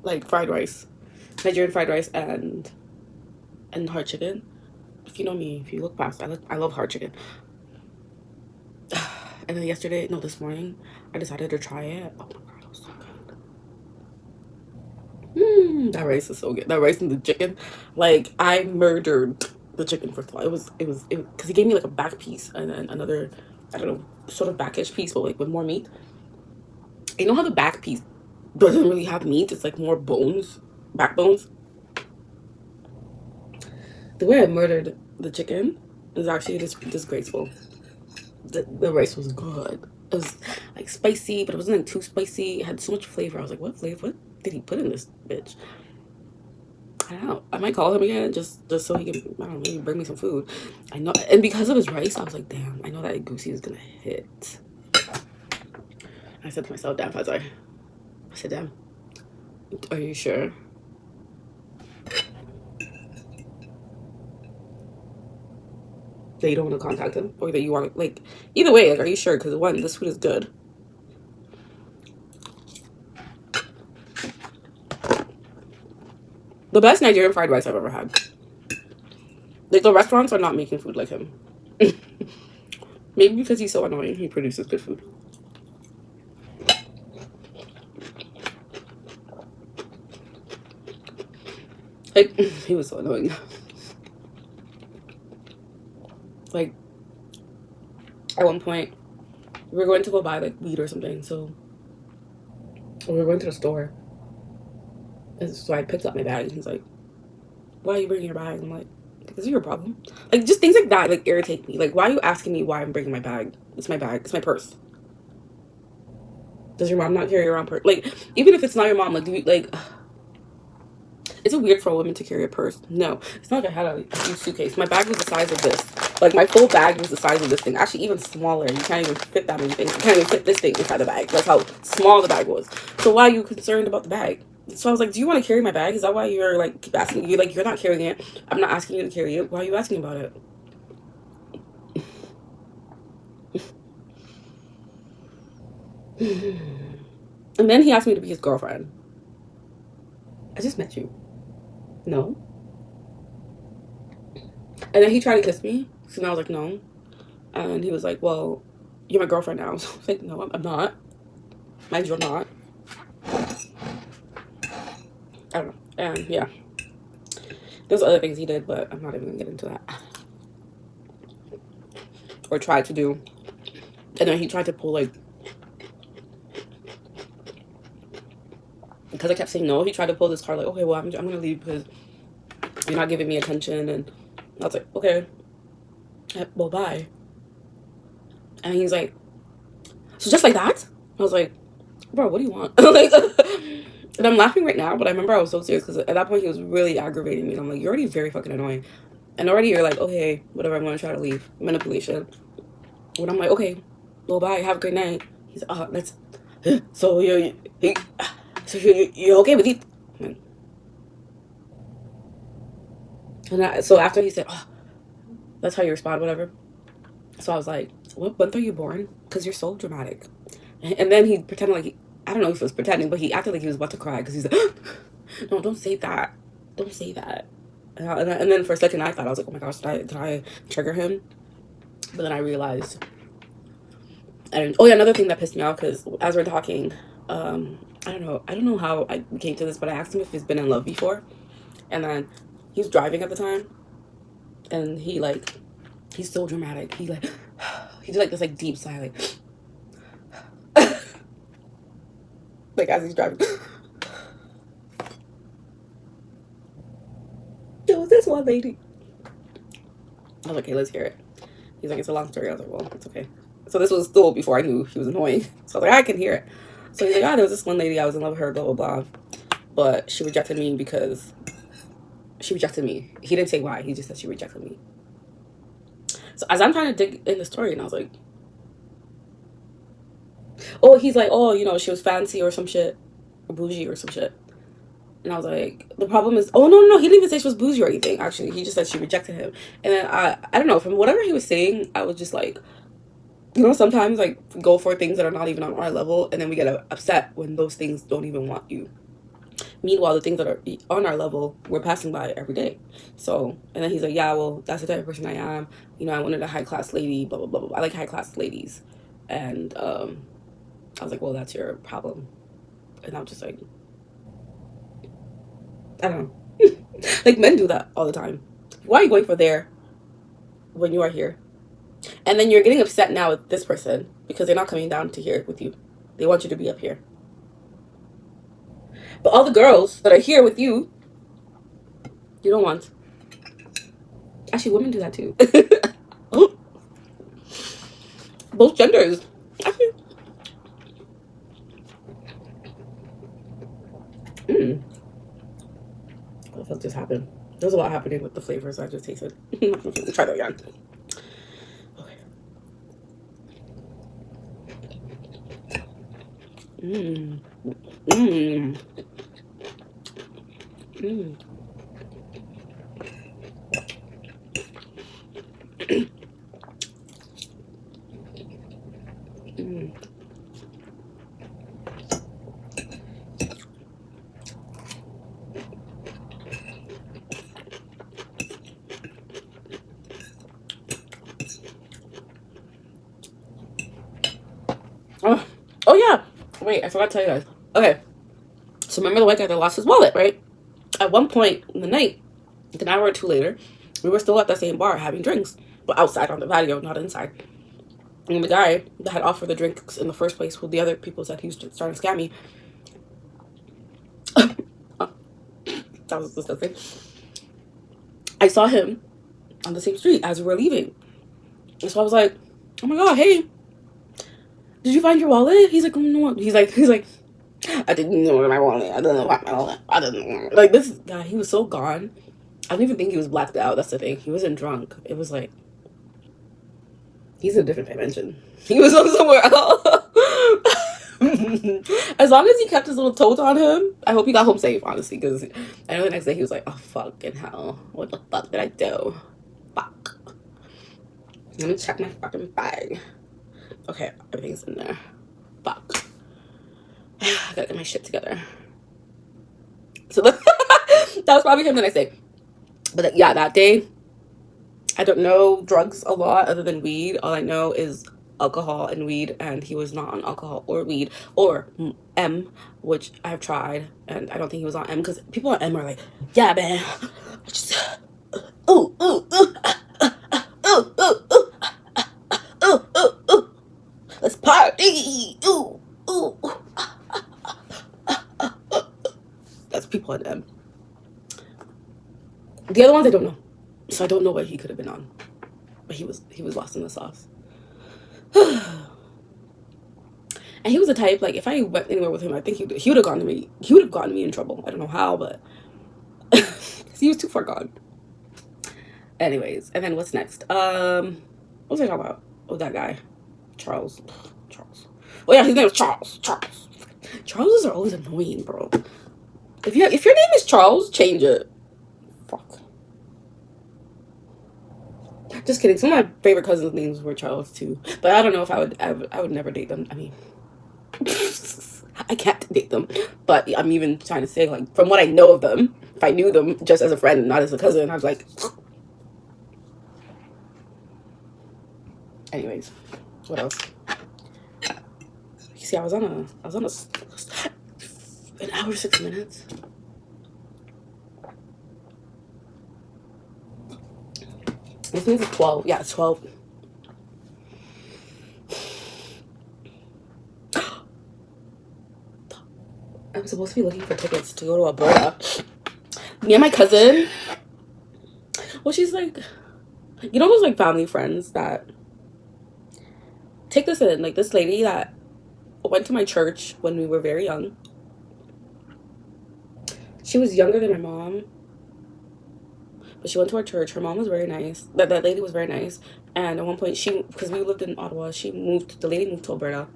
like, fried rice. Nigerian fried rice and hard chicken. If you know me, if you look past, I love hard chicken. And then this morning, I decided to try it. Oh my god, it was so good. That rice is so good. That rice and the chicken, like, I murdered the chicken first of all. It was because he gave me like a back piece and then another, I don't know, sort of backish piece, but like with more meat. You know how the back piece doesn't really have meat? It's like more bones, backbones. The way I murdered the chicken is actually just disgraceful. the rice was good. It was like spicy, but it wasn't like too spicy. It had so much flavor. I was like, what flavor? What did he put in this bitch? I don't know. I might call him again just so he can, I don't know, maybe bring me some food. I know, and because of his rice, I was like, damn, I know that goosey is gonna hit. I said to myself, damn, I said, damn, are you sure? That you don't want to contact him, or that you want to, like, either way, like, are you sure? Because one, this food is good. The best Nigerian fried rice I've ever had. Like, the restaurants are not making food like him. Maybe because he's so annoying, he produces good food. Like, he was so annoying. Like, at one point, we were going to go buy, like, weed or something, so we were going to the store. And so I picked up my bag, and he's like, why are you bringing your bag? I'm like, is it your problem? Like, just things like that, like, irritate me. Like, why are you asking me why I'm bringing my bag? It's my bag. It's my purse. Does your mom not carry around purse? Like, even if it's not your mom, like, do you, like... Is it weird for a woman to carry a purse? No. It's not like I had a huge suitcase. My bag was the size of this. Like, my full bag was the size of this thing. Actually, even smaller. You can't even fit that many things. You can't even fit this thing inside the bag. That's how small the bag was. So why are you concerned about the bag? So I was like, do you want to carry my bag? Is that why you're, like, keep asking? You're like, you're not carrying it. I'm not asking you to carry it. Why are you asking about it? And then he asked me to be his girlfriend. I just met you. No. And then he tried to kiss me. So now I was like, no. And he was like, well, you're my girlfriend now. So I was like, no, I'm not. Mind you, I'm not. I don't know. And yeah. There's other things he did, but I'm not even going to get into that. Or tried to do. And then he tried to pull, like... Because I kept saying no, he tried to pull this card, like, okay, well, I'm going to leave because you're not giving me attention. And I was like, okay. Well, bye. And he's like, so just like that? I was like, bro, what do you want? Like, and I'm laughing right now, but I remember I was so serious because at that point he was really aggravating me. And I'm like, you're already very fucking annoying. And already you're like, okay, whatever, I'm going to try to leave. Manipulation. When I'm like, okay, well, bye, have a great night. He's like, let's, so you're okay with it? And so after he said, oh, that's how you respond, whatever. So I was like, what month are you born? Because you're so dramatic. And then he pretended like, I don't know if he was pretending, but he acted like he was about to cry because he's like, no, don't say that. Don't say that. And then for a second I thought, I was like, oh my gosh, did I trigger him? But then I realized. And oh yeah, another thing that pissed me off, because as we're talking, I don't know how I came to this, but I asked him if he's been in love before. And then he was driving at the time. And he's so dramatic. He did like this like deep sigh, like like as he's driving. It was this one lady. I was like, okay, let's hear it. He's like, it's a long story. I was like, well, it's okay. So this was still before I knew he was annoying. So I was like, I can hear it. So he's like, there was this one lady, I was in love with her, blah, blah, blah. But she rejected me because she rejected me. He didn't say why. He just said she rejected me. So as I'm trying to dig in the story, and I was like, oh, he's like, oh, you know, she was fancy or some shit, or bougie or some shit. And I was like, the problem is, oh, no, he didn't even say she was bougie or anything, actually. He just said she rejected him. And then I don't know, from whatever he was saying, I was just like, you know, sometimes, like, we go for things that are not even on our level, and then we get upset when those things don't even want you. Meanwhile, the things that are on our level, we're passing by every day. So, and then he's like, yeah, well, that's the type of person I am. You know, I wanted a high-class lady, blah, blah, blah, blah. I like high-class ladies. And I was like, well, that's your problem. And I'm just like, I don't know. Like, men do that all the time. Why are you going for there when you are here? And then you're getting upset now with this person because they're not coming down to here with you. They want you to be up here. But all the girls that are here with you, you don't want. Actually, women do that too. both genders. Actually, what the fuck just happened? There's a lot happening with the flavors I just tasted. Try that again. Okay. Mmm. Mmm. Mmm. Mm. Oh yeah. Wait, I forgot to tell you guys. Okay. So remember the white guy that lost his wallet, right? At one point in the night, like an hour or two later, we were still at the same bar having drinks, but outside on the patio, not inside. And the guy that had offered the drinks in the first place, who the other people said he was just starting to scam me. That was disgusting. I saw him on the same street as we were leaving. And so I was like, oh my god, hey, did you find your wallet? He's like, oh no. He's like, I didn't know my wallet. I don't know my wallet. I didn't know. Like, this guy, he was so gone. I don't even think he was blacked out. That's the thing. He wasn't drunk. It was like, he's in a different dimension. He was on somewhere else. As long as he kept his little toes on him, I hope he got home safe, honestly, because I know the next day he was like, oh, fucking hell. What the fuck did I do? Fuck. Let me check my fucking bag. Okay, everything's in there. Fuck. I gotta get my shit together. So that was probably him the next day. But yeah, that day, I don't know drugs a lot other than weed. All I know is alcohol and weed, and he was not on alcohol or weed or M, which I've tried, and I don't think he was on M, because people on M are like, yeah, man, just, ooh, ooh, ooh, ooh, ooh, ooh, ooh, ooh, ooh, let's party, ooh, ooh, that's people on M. The other ones I don't know, so I don't know what he could have been on, but he was lost in the sauce. And he was the type, like, if I went anywhere with him, I think he would have gotten me. He would have gotten me in trouble. I don't know how, but he was too far gone. Anyways, and then what's next? What was I talking about? Oh, that guy, Charles. Oh yeah, his name was Charles. Charleses are always annoying, bro. If your name is Charles, change it. Fuck. Just kidding. Some of my favorite cousins' names were Charles too, but I don't know if I would never date them. I mean, I can't date them, but I'm even trying to say, like, from what I know of them, if I knew them just as a friend, not as a cousin, I was like. Anyways, what else? You see, I was on an hour 6 minutes. This means it's 12. Yeah, it's 12. I'm supposed to be looking for tickets to go to Alberta. Me and my cousin. Well, she's like, you know those like family friends that take this in. Like this lady that went to my church when we were very young. She was younger than my mom. But she went to our church. Her mom was very nice. That lady was very nice. And at one point, because we lived in Ottawa, the lady moved to Alberta.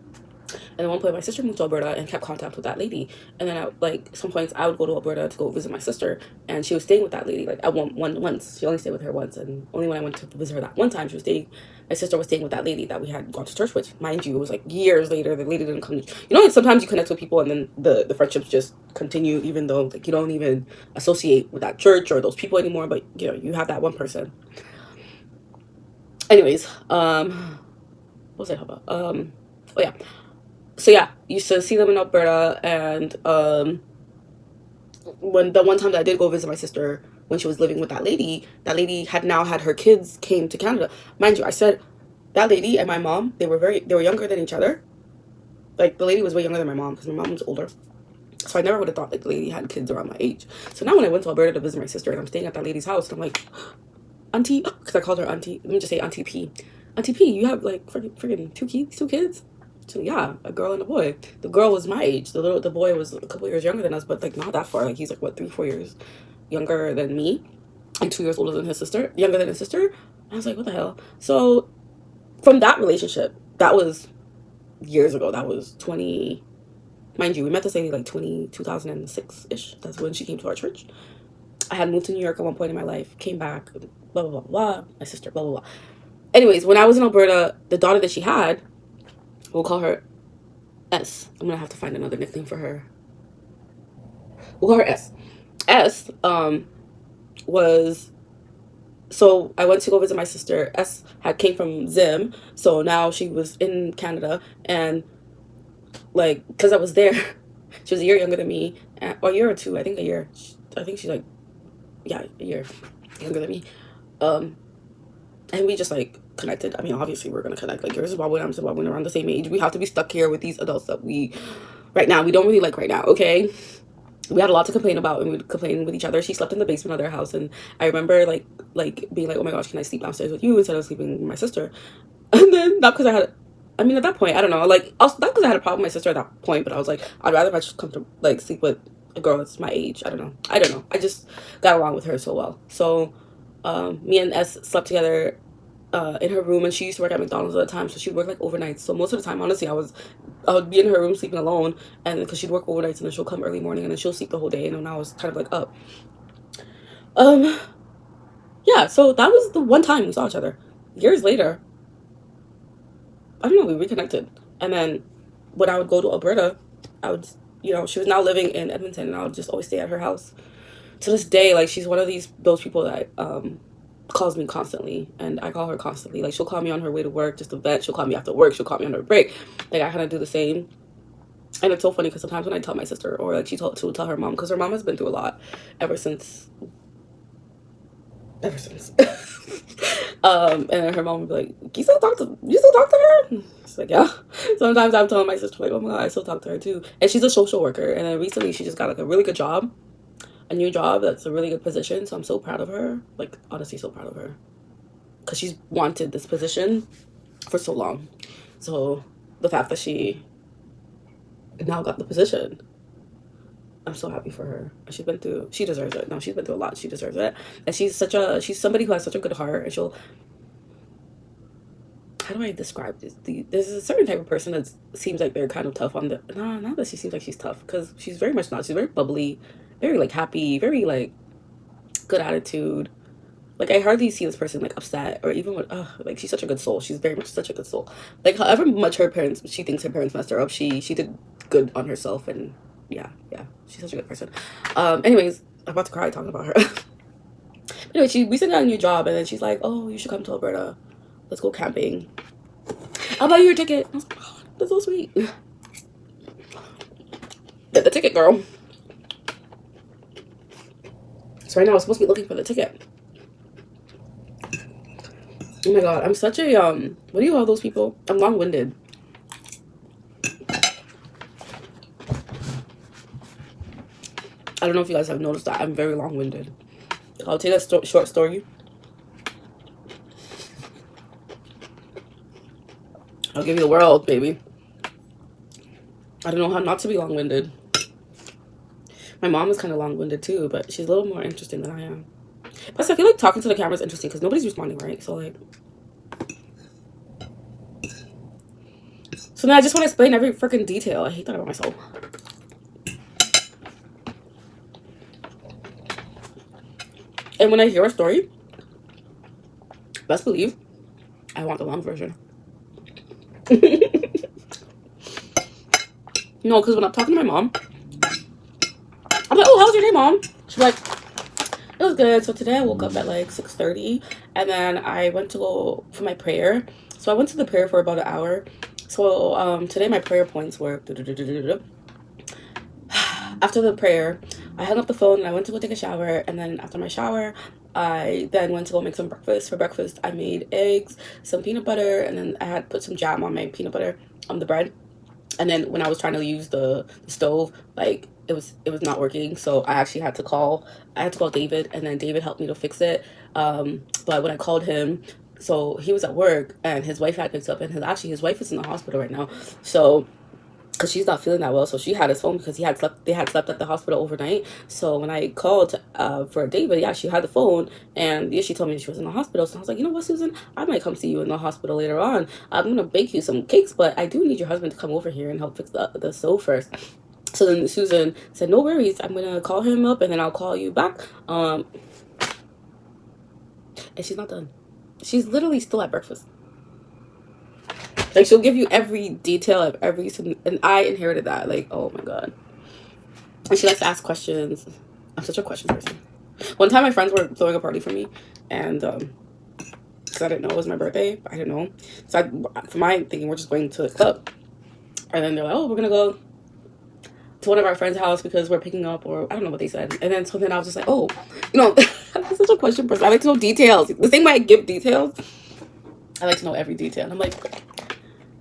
And at one point, my sister moved to Alberta and kept contact with that lady. And then, some points, I would go to Alberta to go visit my sister. And she was staying with that lady, like, at once. She only stayed with her once. And only when I went to visit her that one time, my sister was staying with that lady that we had gone to church with. Mind you, it was, like, years later. The lady didn't come. You know, like, sometimes you connect with people and then the friendships just continue, even though, like, you don't even associate with that church or those people anymore. But, you know, you have that one person. Anyways, what was I talking about? Oh, yeah. So yeah, used to see them in Alberta, and when the one time that I did go visit my sister when she was living with that lady had now had her kids came to Canada. Mind you, I said that lady and my mom, they were younger than each other. Like the lady was way younger than my mom because my mom was older. So I never would have thought like the lady had kids around my age. So now when I went to Alberta to visit my sister and I'm staying at that lady's house, and I'm like, Auntie, because I called her Auntie. Let me just say Auntie P. Auntie P, you have like freaking two kids. So yeah, a girl and a boy. The girl was my age. The boy was a couple years younger than us, but like not that far. Like he's like what 3-4 years younger than me, and 2 years older than his sister, younger than his sister. I was like, what the hell? So from that relationship, that was years ago. That was 20. Mind you, we met this lady like 2006 ish. That's when she came to our church. I had moved to New York at one point in my life, came back, blah blah blah blah. My sister, blah blah blah. Anyways, when I was in Alberta, the daughter that she had, we'll call her S. I'm gonna have to find another nickname for her. We'll call her S. S was, so I went to go visit my sister. S had came from Zim, so now she was in Canada, and like because I was there, she was a year younger than me, or a year or two. I think a year. I think she's like, yeah, a year younger than me. And we just like connected. I mean, obviously we're gonna connect. Like you're Zimbabwean, I'm Zimbabwean, around the same age. We have to be stuck here with these adults that we right now we don't really like right now. Okay, we had a lot to complain about, and we'd complain with each other. She slept in the basement of their house, and I remember like being like, oh my gosh, can I sleep downstairs with you instead of sleeping with my sister? And then not because I had, I mean at that point I don't know, like also not because I had a problem with my sister at that point, but I was like I'd rather I just come to like sleep with a girl that's my age. I don't know. I just got along with her so well. So me and S slept together in her room, and she used to work at McDonald's at the time, so she'd work like overnights. So most of the time, honestly, I would be in her room sleeping alone, and because she'd work overnights, and then she'll come early morning, and then she'll sleep the whole day, and then I was kind of like up. Yeah, so that was the one time we saw each other. Years later, I don't know, we reconnected, and then when I would go to Alberta, I would, she was now living in Edmonton, and I would just always stay at her house. To this day, like she's one of those people that calls me constantly, and I call her constantly. Like she'll call me on her way to work just to vent, she'll call me after work, she'll call me on her break. Like I kind of do the same. And it's so funny because sometimes when I tell my sister, or like she'll tell her mom, because her mom has been through a lot ever since and her mom would be like, you still talk to her? It's like, yeah. Sometimes I'm telling my sister like, oh my god, I still talk to her too. And she's a social worker, and then recently she just got like a really good job, a new job that's a really good position. So I'm so proud of her, like honestly so proud of her, because she's wanted this position for so long. So the fact that she now got the position, I'm so happy for her. She deserves it. No, she's been through a lot. She deserves it. And she's somebody who has such a good heart, and how do I describe this? There's a certain type of person that seems like they're kind of tough on the, no, not that she seems like she's tough, because she's very much not. She's very bubbly, very like happy, very like good attitude. Like I hardly see this person like upset, or even when like she's such a good soul. She's very much such a good soul. Like however much she thinks her parents messed her up, she did good on herself, and yeah, she's such a good person. Anyways, I'm about to cry talking about her. Anyway, she recently got a new job, and then she's like, oh, you should come to Alberta, let's go camping, I'll buy you your ticket. I was like, oh, that's so sweet. Get the ticket, girl. So right now I'm supposed to be looking for the ticket. Oh my god, I'm such a what do you call those people? I'm long-winded. I don't know if you guys have noticed that I'm very long-winded. I'll tell you a short story. I'll give you the world, baby. I don't know how not to be long-winded. My mom is kind of long-winded too, but she's a little more interesting than I am. Plus, I feel like talking to the camera is interesting because nobody's responding, right? So like, so now I just want to explain every freaking detail. I hate that about myself. And when I hear a story, best believe I want the long version. No, because when I'm talking to my mom, I'm like, oh, how's your day, Mom? She's like, it was good. So today I woke up at like 6:30, and then I went to go for my prayer. So I went to the prayer for about an hour. So today my prayer points were after the prayer, I hung up the phone and I went to go take a shower, and then after my shower, I then went to go make some breakfast. For breakfast, I made eggs, some peanut butter, and then I had put some jam on my peanut butter on the bread. And then when I was trying to use the stove, like it was not working, so I actually had to call David, and then David helped me to fix it. But when I called him, So he was at work, and his wife had picked up, and his wife is in the hospital right now. So because she's not feeling that well, so she had his phone because they had slept at the hospital overnight. So when I called for a date, but yeah, she had the phone, and yeah, she told me she was in the hospital. So I was like, you know what, Susan, I might come see you in the hospital later on. I'm gonna bake you some cakes, but I do need your husband to come over here and help fix the stove first. So then Susan said, no worries, I'm gonna call him up and then I'll call you back. And she's not done. She's literally still at breakfast. Like, she'll give you every detail of every, and I inherited that. Like, oh my god. And she likes to ask questions. I'm such a question person. One time my friends were throwing a party for me, and because I didn't know it was my birthday, I didn't know. So for my thinking, we're just going to the club, and then they're like, oh, we're gonna go to one of our friends' house because we're picking up, or I don't know what they said. And then so then I was just like, oh, you know, I'm such a question person. I like to know details. The same way I give details, I like to know every detail. And I'm like,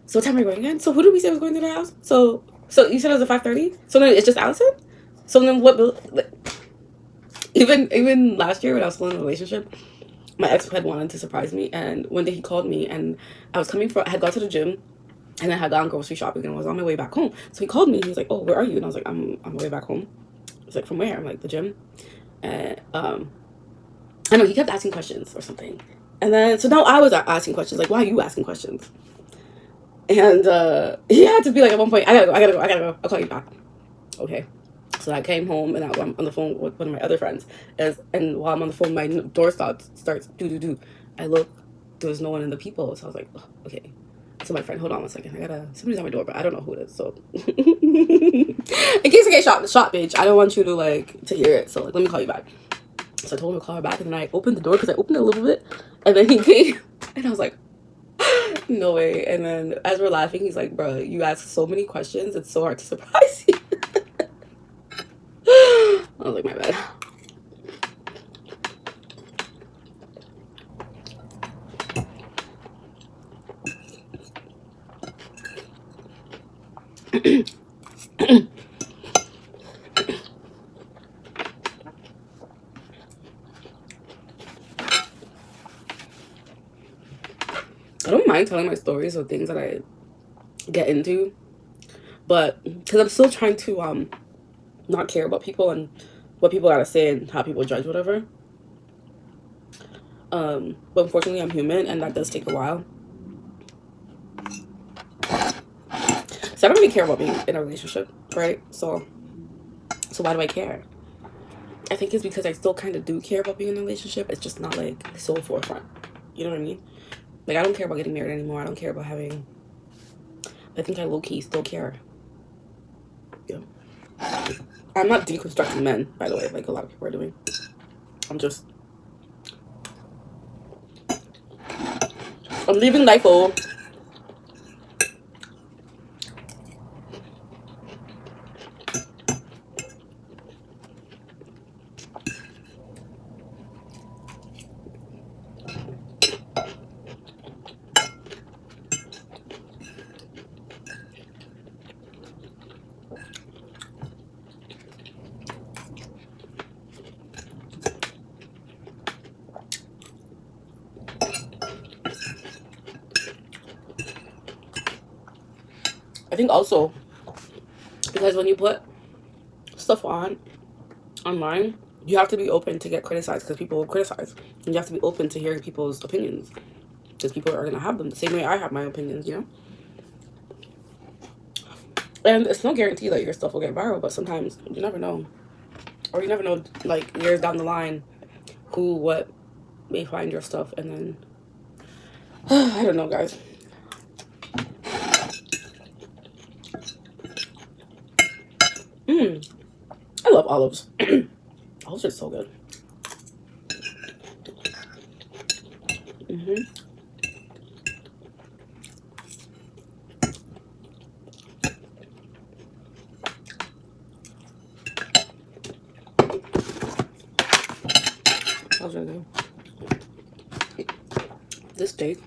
so what time are we going again? So who did we say was going to the house? So you said it was at 5:30. So then it's just Allison. So then what? Like, even last year when I was still in a relationship, my ex had wanted to surprise me, and one day he called me, and I had gone to the gym, and I had gone grocery shopping, and I was on my way back home. So he called me. He was like, "Oh, where are you?" And I was like, "I'm on my way back home." He's like, "From where?" I'm like, "The gym." And I know he kept asking questions or something, and then so now I was asking questions like, "Why are you asking questions?" And he had to be like at one point, I gotta go. I'll call you back. Okay. So I came home and I'm on the phone with one of my other friends. And while I'm on the phone, my door starts do. I look, there was no one in the people. So I was like, oh, okay. So my friend, hold on one second. Somebody's on my door, but I don't know who it is. So in case I get shot, bitch, I don't want you to to hear it. So let me call you back. So I told him to call her back, and then I opened the door because I opened it a little bit, and then he came, and I was like, no way. And then as we're laughing, he's like, bro, you ask so many questions. It's so hard to surprise you. I was like, my bad. I don't mind telling my stories of things that I get into, but because I'm still trying to not care about people and what people gotta say and how people judge whatever. But unfortunately, I'm human, and that does take a while. So I don't really care about being in a relationship, right? So why do I care? I think it's because I still kind of do care about being in a relationship. It's just not like so forefront. You know what I mean? Like, I don't care about getting married anymore. I don't care about having. I think I low key still care. Yeah. I'm not deconstructing men, by the way, like a lot of people are doing. I'm leaving life old. I think also because when you put stuff online, you have to be open to get criticized because people will criticize. And you have to be open to hearing people's opinions because people are going to have them the same way I have my opinions, you know? And it's no guarantee that your stuff will get viral, but sometimes you never know. Or you never know, like, years down the line, what may find your stuff, and then... I don't know, guys. I love olives. Olives are so good. That was really good. This steak.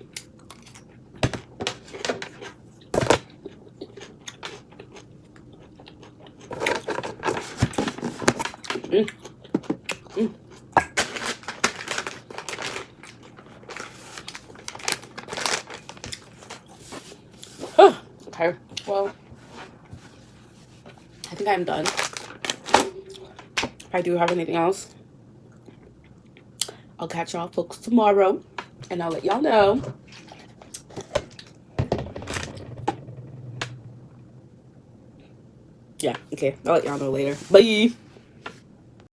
Okay, well, I think I'm done. If I do have anything else, I'll catch y'all folks tomorrow, and I'll let y'all know. Yeah, okay, I'll let y'all know later. Bye.